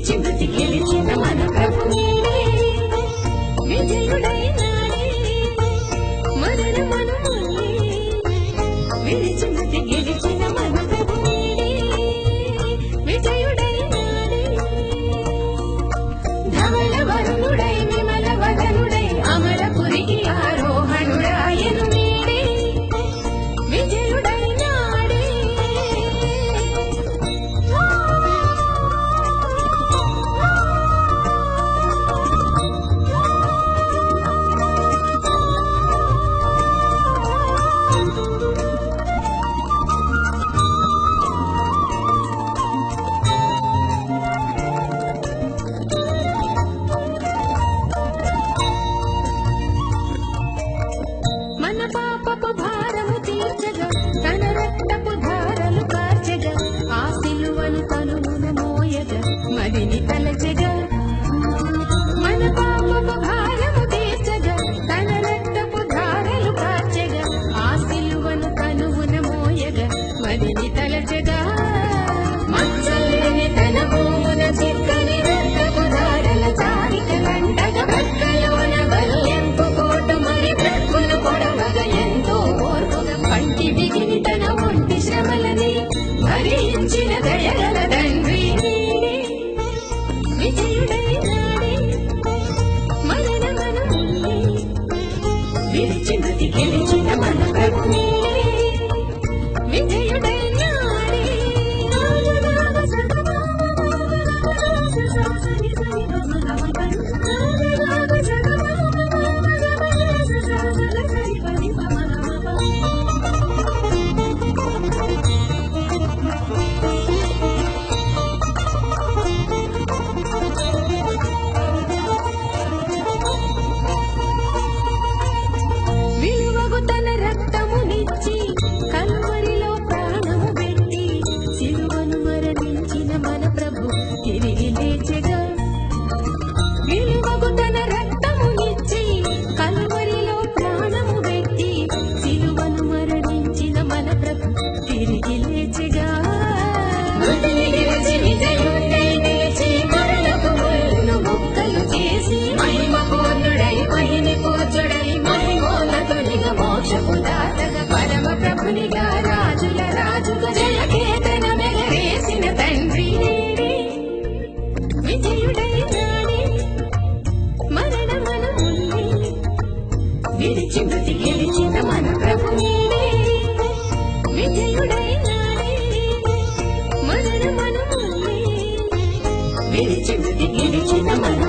విడిచి మృతి గెలిచిన మన ప్రభు విజయుడైనాడే మరణ మనముల్ని విడిచి మృతి గెలిచిన మన ప్రభు విజయుడైనాడే ధవళ వరుణుడై విమల వదనుడై అమరపురికి ఆరోహణుడాయను వీడే విజయుడైనాడే మన పాపపు భారము తీర్చగా తన రక్తపు ధారలు కార్చగా ఆ సిలువను తనువున మోయగా మదిని తలచగా మన పాపపు భారము తీర్చగా తన రక్తపు ధారలు కార్చగా ఆ సిలువను తనువున మోయగా మదిని తలచగా మచ్చలేని తన భూమున చిక్కని రక్తపు ధారల చారికలంటగా పక్కలోన బల్లెంపు కోటు మరి బ్రతుకులు పొడవగా ఎంతో ఓర్పుగా పంటి బిగిని తన ఒంటి శ్రమలని భరించిన దయగల తండ్రి విజయుడైనాడే మరణ మనముల్ని విడిచి మృతి గెలిచిన మన ప్రభు విజయుడైనాడే విలువగు తన రక్తమునిచ్చి కలువరిలో ప్రాణము పెట్టి సిలువను మరణించిన మన ప్రభు తిరిగి లేచెగా విలువగు తన రక్తమునిచ్చి కలువరిలో ప్రాణము పెట్టి సిలువను మరణించిన మన ప్రభు తిరిగి లేచెగా మృతిని గెలిచి విజయుడై నిలిచి మరణపు ముళ్ళను ముక్కలు చేసి మహిమ పూర్ణుడై మహిని పూజుడై మహిమోన్నతునిగా మోక్షపు దాతగా పరమ ప్రభునిగా రాజుల రాజుగా జయకేతన మెగరేసిన తండ్రి విజయుడైనాడే మరణ మనముల్ని విడిచి మృతి గెలిచిన మన ప్రభు విజయుడైనాడే మరణ మనముల్ని విడిచి మృతి గెలిచిన మన